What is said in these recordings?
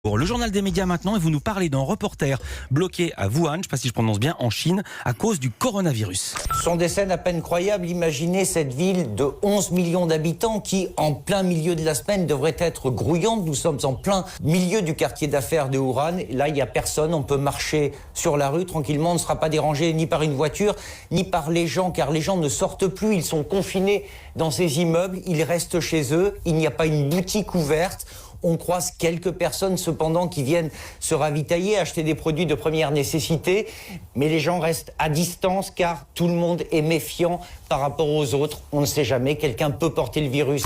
Pour le journal des médias maintenant, et vous nous parlez d'un reporter bloqué à Wuhan, je ne sais pas si je prononce bien, en Chine, à cause du coronavirus. Ce sont des scènes à peine croyables. Imaginez cette ville de 11 millions d'habitants qui, en plein milieu de la semaine, devrait être grouillante. Nous sommes en plein milieu du quartier d'affaires de Wuhan. Là, il n'y a personne. On peut marcher sur la rue tranquillement. On ne sera pas dérangé ni par une voiture, ni par les gens, car les gens ne sortent plus. Ils sont confinés dans ces immeubles. Ils restent chez eux. Il n'y a pas une boutique ouverte. On croise quelques personnes cependant qui viennent se ravitailler, acheter des produits de première nécessité, mais les gens restent à distance car tout le monde est méfiant par rapport aux autres. On ne sait jamais, quelqu'un peut porter le virus.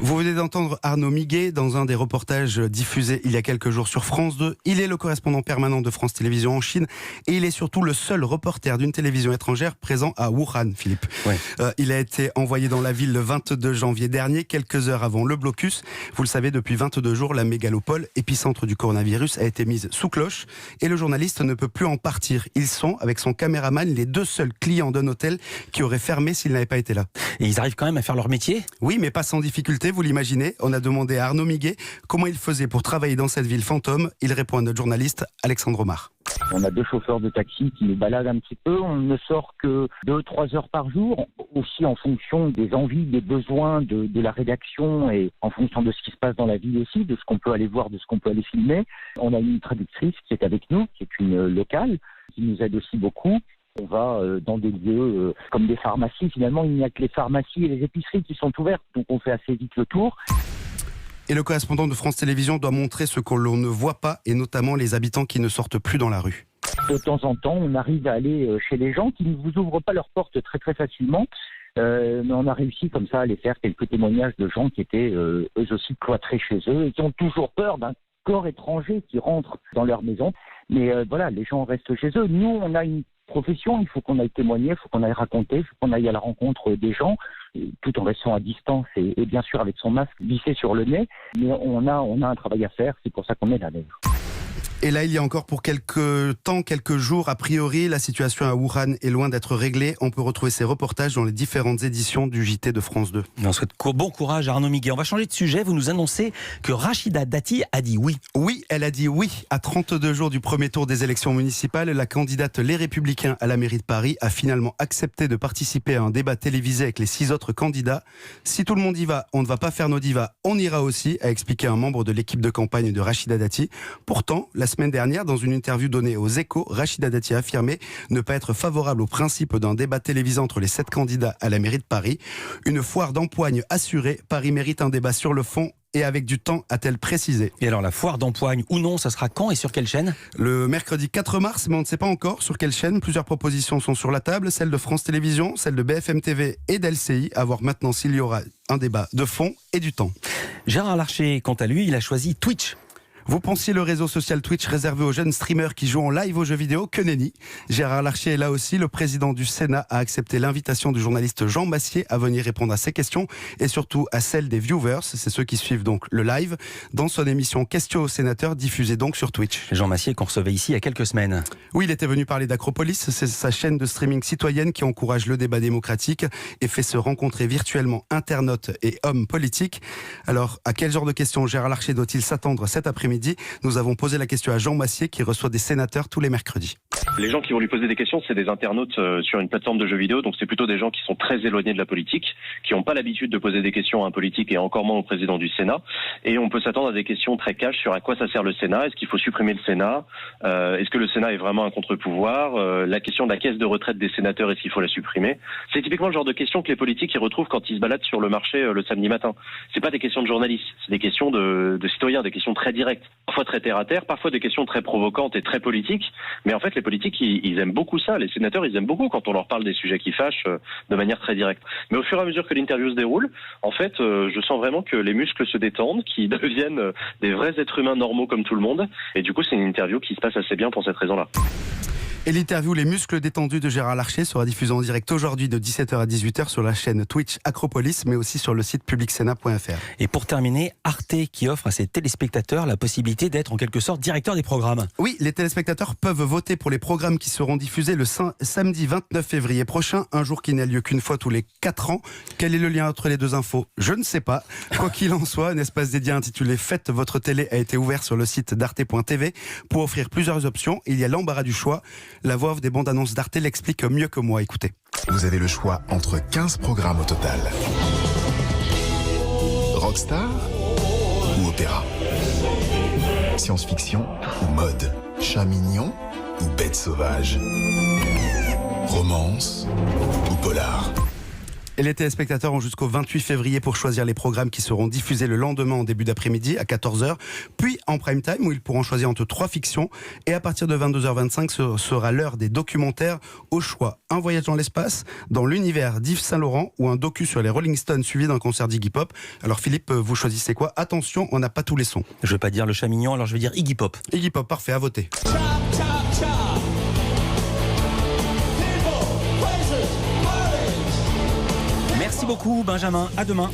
Vous venez d'entendre Arnaud Miguet dans un des reportages diffusés il y a quelques jours sur France 2. Il est le correspondant permanent de France Télévisions en Chine et il est surtout le seul reporter d'une télévision étrangère présent à Wuhan, Philippe. Ouais. Il a été envoyé dans la ville le 22 janvier dernier, quelques heures avant le blocus. Vous le savez, depuis 22 jours, la mégalopole, épicentre du coronavirus, a été mise sous cloche et le journaliste ne peut plus en partir. Ils sont, avec son caméraman, les deux seuls clients d'un hôtel qui aurait fermé s'il n'avait pas été là. Et ils arrivent quand même à faire leur métier ? Oui, mais pas sans difficulté. Vous l'imaginez, on a demandé à Arnaud Miguet comment il faisait pour travailler dans cette ville fantôme. Il répond à notre journaliste Alexandre Omar. On a deux chauffeurs de taxi qui nous baladent un petit peu. On ne sort que 2-3 heures par jour, aussi en fonction des envies, des besoins de la rédaction et en fonction de ce qui se passe dans la ville aussi, de ce qu'on peut aller voir, de ce qu'on peut aller filmer. On a une traductrice qui est avec nous, qui est une locale, qui nous aide aussi beaucoup. On va dans des lieux comme des pharmacies. Finalement, il n'y a que les pharmacies et les épiceries qui sont ouvertes, donc on fait assez vite le tour. Et le correspondant de France Télévisions doit montrer ce que l'on ne voit pas, et notamment les habitants qui ne sortent plus dans la rue. De temps en temps, on arrive à aller chez les gens qui ne vous ouvrent pas leurs portes très très facilement. Mais on a réussi comme ça à aller faire quelques témoignages de gens qui étaient eux aussi cloîtrés chez eux et qui ont toujours peur d'un corps étranger qui rentre dans leur maison. Mais voilà, les gens restent chez eux. Nous, on a une profession, il faut qu'on aille témoigner, il faut qu'on aille raconter, il faut qu'on aille à la rencontre des gens, tout en restant à distance et bien sûr avec son masque vissé sur le nez. Mais on a un travail à faire, c'est pour ça qu'on est là d'ailleurs. Et là, il y a encore pour quelques jours, a priori, la situation à Wuhan est loin d'être réglée. On peut retrouver ces reportages dans les différentes éditions du JT de France 2. On souhaite bon courage à Arnaud Miguet. On va changer de sujet. Vous nous annoncez que Rachida Dati a dit oui. Oui, elle a dit oui. À 32 jours du premier tour des élections municipales, la candidate Les Républicains à la mairie de Paris a finalement accepté de participer à un débat télévisé avec les 6 autres candidats. Si tout le monde y va, on ne va pas faire nos divas, on ira aussi, a expliqué un membre de l'équipe de campagne de Rachida Dati. Pourtant, la semaine dernière, dans une interview donnée aux Échos, Rachida Dati a affirmé ne pas être favorable au principe d'un débat télévisé entre les 7 candidats à la mairie de Paris. Une foire d'empoigne assurée, Paris mérite un débat sur le fond et avec du temps, a-t-elle précisé. Et alors la foire d'empoigne ou non, ça sera quand et sur quelle chaîne ? Le mercredi 4 mars, mais on ne sait pas encore sur quelle chaîne. Plusieurs propositions sont sur la table, celle de France Télévisions, celle de BFM TV et d'LCI, à voir maintenant s'il y aura un débat de fond et du temps. Gérard Larcher, quant à lui, il a choisi Twitch. Vous pensiez le réseau social Twitch réservé aux jeunes streamers qui jouent en live aux jeux vidéo, que nenni. Gérard Larcher est là aussi. Le président du Sénat a accepté l'invitation du journaliste Jean Massier à venir répondre à ses questions et surtout à celles des viewers, c'est ceux qui suivent donc le live, dans son émission Questions aux sénateurs diffusée donc sur Twitch. Jean Massier qu'on recevait ici il y a quelques semaines. Oui, il était venu parler d'Acropolis, c'est sa chaîne de streaming citoyenne qui encourage le débat démocratique et fait se rencontrer virtuellement internautes et hommes politiques. Alors, à quel genre de questions Gérard Larcher doit-il s'attendre cet après-midi ? Nous avons posé la question à Jean Massier qui reçoit des sénateurs tous les mercredis. Les gens qui vont lui poser des questions, c'est des internautes sur une plateforme de jeux vidéo, donc c'est plutôt des gens qui sont très éloignés de la politique, qui n'ont pas l'habitude de poser des questions à un politique et encore moins au président du Sénat. Et on peut s'attendre à des questions très cash sur à quoi ça sert le Sénat, est-ce qu'il faut supprimer le Sénat, est-ce que le Sénat est vraiment un contre-pouvoir, la question de la caisse de retraite des sénateurs, est-ce qu'il faut la supprimer. C'est typiquement le genre de questions que les politiques y retrouvent quand ils se baladent sur le marché le samedi matin. C'est pas des questions de journalistes, c'est des questions de citoyens, des questions très directes, parfois très terre à terre, parfois des questions très provocantes et très politiques, mais en fait les politiques ils aiment beaucoup ça, les sénateurs ils aiment beaucoup quand on leur parle des sujets qui fâchent de manière très directe. Mais au fur et à mesure que l'interview se déroule, en fait je sens vraiment que les muscles se détendent, qu'ils deviennent des vrais êtres humains normaux comme tout le monde, et du coup c'est une interview qui se passe assez bien pour cette raison-là. Et l'interview Les muscles détendus de Gérard Larcher sera diffusée en direct aujourd'hui de 17h à 18h sur la chaîne Twitch Acropolis, mais aussi sur le site publicsénat.fr. Et pour terminer, Arte qui offre à ses téléspectateurs la possibilité d'être en quelque sorte directeur des programmes. Oui, les téléspectateurs peuvent voter pour les programmes qui seront diffusés le samedi 29 février prochain, un jour qui n'a lieu qu'une fois tous les 4 ans. Quel est le lien entre les deux infos ? Je ne sais pas. Quoi qu'il en soit, un espace dédié intitulé Faites votre télé a été ouvert sur le site d'arte.tv pour offrir plusieurs options. Il y a l'embarras du choix. La voix off des bandes annonces d'Arte l'explique mieux que moi. Écoutez. Vous avez le choix entre 15 programmes au total. Rockstar ou opéra ? Science-fiction ou mode ? Chat mignon ou bête sauvage ? Romance ou polar ? Et les téléspectateurs ont jusqu'au 28 février pour choisir les programmes qui seront diffusés le lendemain en début d'après-midi à 14h, puis en prime time où ils pourront choisir entre 3 fictions. Et à partir de 22h25, ce sera l'heure des documentaires au choix. Un voyage dans l'espace, dans l'univers d'Yves Saint-Laurent ou un docu sur les Rolling Stones suivi d'un concert d'Iggy Pop. Alors Philippe, vous choisissez quoi ? Attention, on n'a pas tous les sons. Je vais pas dire le chat mignon, alors je vais dire Iggy Pop. Iggy Pop, parfait, à voter. Merci beaucoup Benjamin, à demain.